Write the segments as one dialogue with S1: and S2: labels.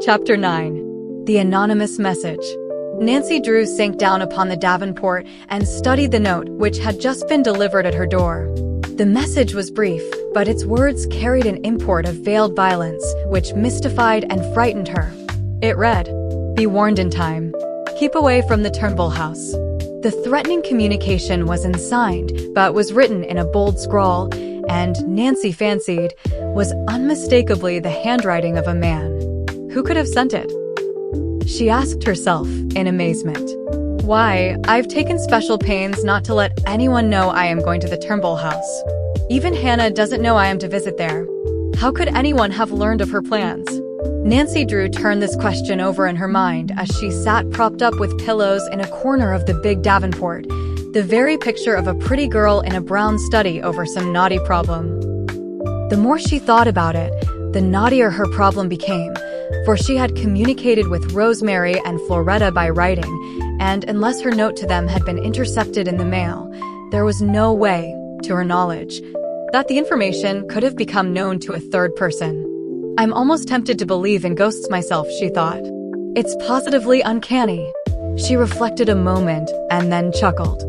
S1: Chapter 9. The Anonymous Message. Nancy Drew sank down upon the davenport and studied the note which had just been delivered at her door. The message was brief, but its words carried an import of veiled violence, which mystified and frightened her. It read, "Be warned in time. Keep away from the Turnbull house." The threatening communication was unsigned, but was written in a bold scrawl, and Nancy fancied was unmistakably the handwriting of a man. Who could have sent it? She asked herself in amazement. Why, I've taken special pains not to let anyone know I am going to the Turnbull house. Even Hannah doesn't know I am to visit there. How could anyone have learned of her plans? Nancy Drew turned this question over in her mind as she sat propped up with pillows in a corner of the big davenport, the very picture of a pretty girl in a brown study over some naughty problem. The more she thought about it, the naughtier her problem became, for she had communicated with Rosemary and Floretta by writing, and unless her note to them had been intercepted in the mail, there was no way, to her knowledge, that the information could have become known to a third person. I'm almost tempted to believe in ghosts myself, she thought. It's positively uncanny. She reflected a moment and then chuckled.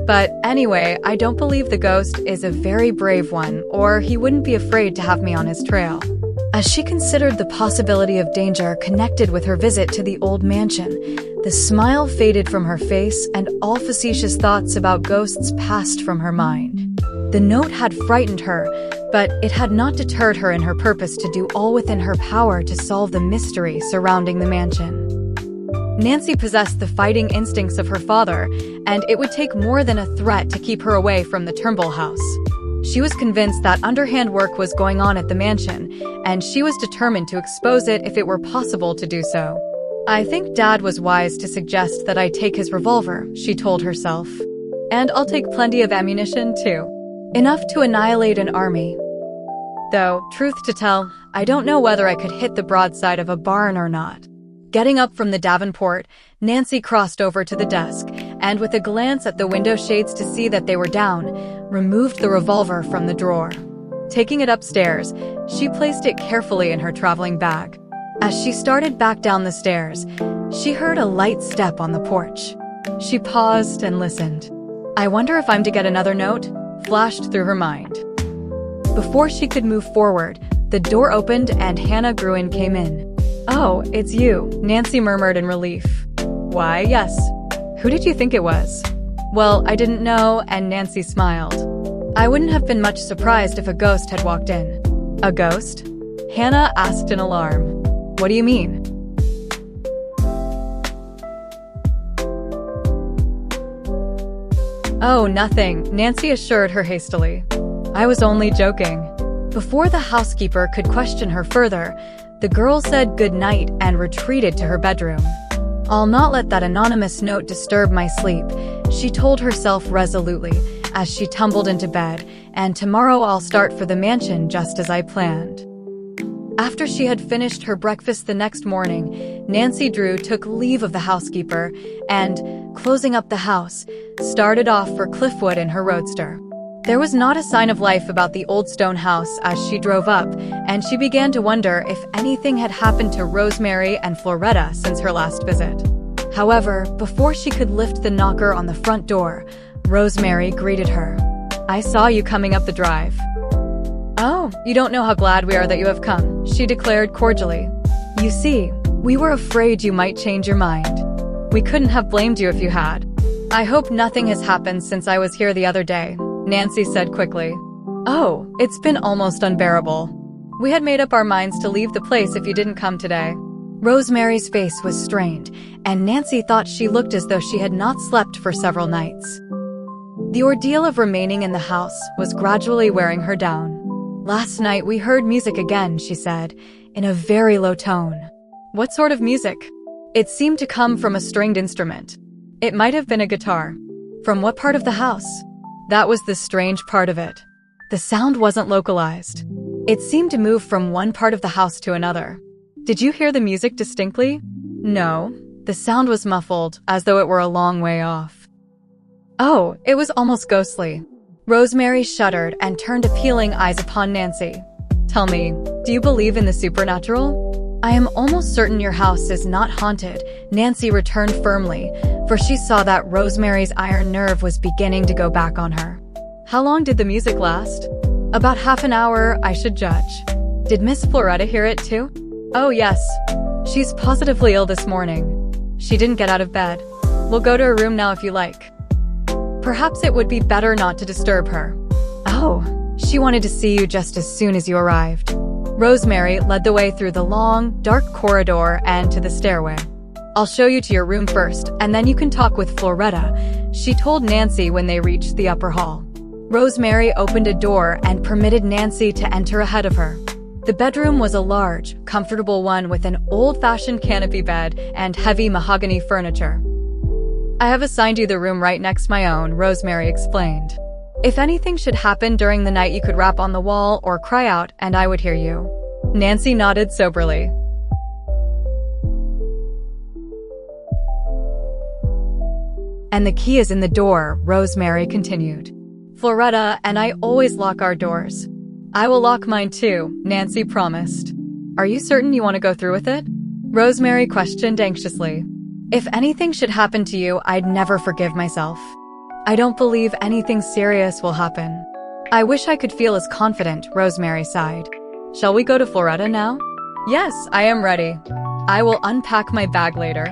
S1: But anyway, I don't believe the ghost is a very brave one, or he wouldn't be afraid to have me on his trail. As she considered the possibility of danger connected with her visit to the old mansion, the smile faded from her face and all facetious thoughts about ghosts passed from her mind. The note had frightened her, but it had not deterred her in her purpose to do all within her power to solve the mystery surrounding the mansion. Nancy possessed the fighting instincts of her father, and it would take more than a threat to keep her away from the Turnbull house. She was convinced that underhand work was going on at the mansion, and she was determined to expose it if it were possible to do so. I think Dad was wise to suggest that I take his revolver, she told herself. And I'll take plenty of ammunition, too. Enough to annihilate an army. Though, truth to tell, I don't know whether I could hit the broadside of a barn or not. Getting up from the davenport, Nancy crossed over to the desk, and with a glance at the window shades to see that they were down, removed the revolver from the drawer. Taking it upstairs, she placed it carefully in her traveling bag. As she started back down the stairs, she heard a light step on the porch. She paused and listened. I wonder if I'm to get another note, flashed through her mind. Before she could move forward, the door opened and Hannah Gruen came in. Oh, it's you, Nancy murmured in relief. Why, yes. Who did you think it was? Well, I didn't know, and Nancy smiled. I wouldn't have been much surprised if a ghost had walked in. A ghost? Hannah asked in alarm. What do you mean? Oh, nothing, Nancy assured her hastily. I was only joking. Before the housekeeper could question her further, the girl said good night and retreated to her bedroom. I'll not let that anonymous note disturb my sleep, she told herself resolutely as she tumbled into bed, and tomorrow I'll start for the mansion just as I planned. After she had finished her breakfast the next morning, Nancy Drew took leave of the housekeeper and, closing up the house, started off for Cliffwood in her roadster. There was not a sign of life about the old stone house as she drove up, and she began to wonder if anything had happened to Rosemary and Floretta since her last visit. However, before she could lift the knocker on the front door, Rosemary greeted her. I saw you coming up the drive. Oh, you don't know how glad we are that you have come, she declared cordially. You see, we were afraid you might change your mind. We couldn't have blamed you if you had. I hope nothing has happened since I was here the other day, Nancy said quickly. Oh, it's been almost unbearable. We had made up our minds to leave the place if you didn't come today. Rosemary's face was strained, and Nancy thought she looked as though she had not slept for several nights. The ordeal of remaining in the house was gradually wearing her down. Last night we heard music again, she said, in a very low tone. What sort of music? It seemed to come from a stringed instrument. It might have been a guitar. From what part of the house? That was the strange part of it. The sound wasn't localized. It seemed to move from one part of the house to another. Did you hear the music distinctly? No. The sound was muffled, as though it were a long way off. Oh, it was almost ghostly. Rosemary shuddered and turned appealing eyes upon Nancy. Tell me, do you believe in the supernatural? I am almost certain your house is not haunted, Nancy returned firmly, for she saw that Rosemary's iron nerve was beginning to go back on her. How long did the music last? About half an hour, I should judge. Did Miss Floretta hear it too? Oh yes. She's positively ill this morning. She didn't get out of bed. We'll go to her room now if you like. Perhaps it would be better not to disturb her. Oh, she wanted to see you just as soon as you arrived. Rosemary led the way through the long, dark corridor and to the stairway. I'll show you to your room first, and then you can talk with Floretta, she told Nancy when they reached the upper hall. Rosemary opened a door and permitted Nancy to enter ahead of her. The bedroom was a large, comfortable one with an old-fashioned canopy bed and heavy mahogany furniture. I have assigned you the room right next my own, Rosemary explained. If anything should happen during the night, you could rap on the wall or cry out, and I would hear you. Nancy nodded soberly. And the key is in the door, Rosemary continued. Floretta and I always lock our doors. I will lock mine too, Nancy promised. Are you certain you want to go through with it? Rosemary questioned anxiously. If anything should happen to you, I'd never forgive myself. I don't believe anything serious will happen. I wish I could feel as confident, Rosemary sighed. Shall we go to Floretta now? Yes, I am ready. I will unpack my bag later.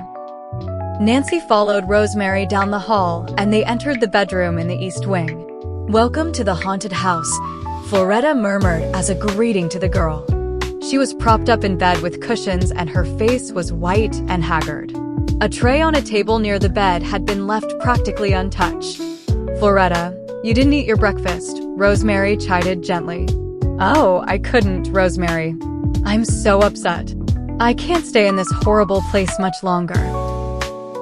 S1: Nancy followed Rosemary down the hall, and they entered the bedroom in the east wing. Welcome to the haunted house, Floretta murmured as a greeting to the girl. She was propped up in bed with cushions and her face was white and haggard. A tray on a table near the bed had been left practically untouched. Floretta, you didn't eat your breakfast, Rosemary chided gently. Oh, I couldn't, Rosemary. I'm so upset. I can't stay in this horrible place much longer.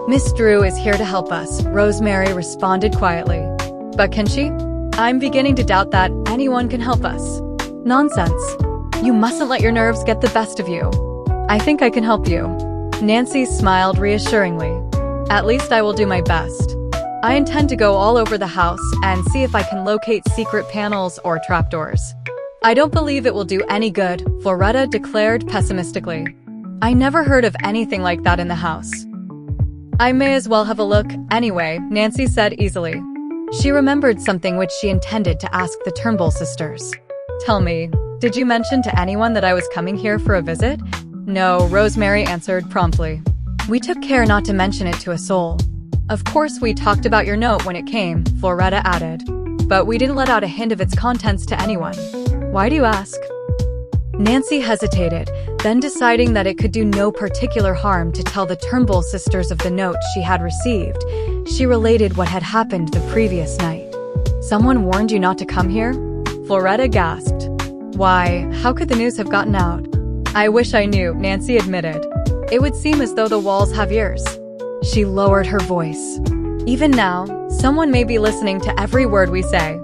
S1: Miss Drew is here to help us, Rosemary responded quietly. But can she? I'm beginning to doubt that anyone can help us. Nonsense. You mustn't let your nerves get the best of you. I think I can help you. Nancy smiled reassuringly. At least I will do my best. I intend to go all over the house and see if I can locate secret panels or trapdoors. I don't believe it will do any good, Floretta declared pessimistically. I never heard of anything like that in the house. I may as well have a look anyway, Nancy said easily. She remembered something which she intended to ask the Turnbull sisters. Tell me, did you mention to anyone that I was coming here for a visit? No, Rosemary answered promptly. We took care not to mention it to a soul. Of course we talked about your note when it came, Floretta added. But we didn't let out a hint of its contents to anyone. Why do you ask? Nancy hesitated, then deciding that it could do no particular harm to tell the Turnbull sisters of the note she had received, she related what had happened the previous night. Someone warned you not to come here? Floretta gasped. Why, how could the news have gotten out? I wish I knew, Nancy admitted. It would seem as though the walls have ears. She lowered her voice. Even now, someone may be listening to every word we say.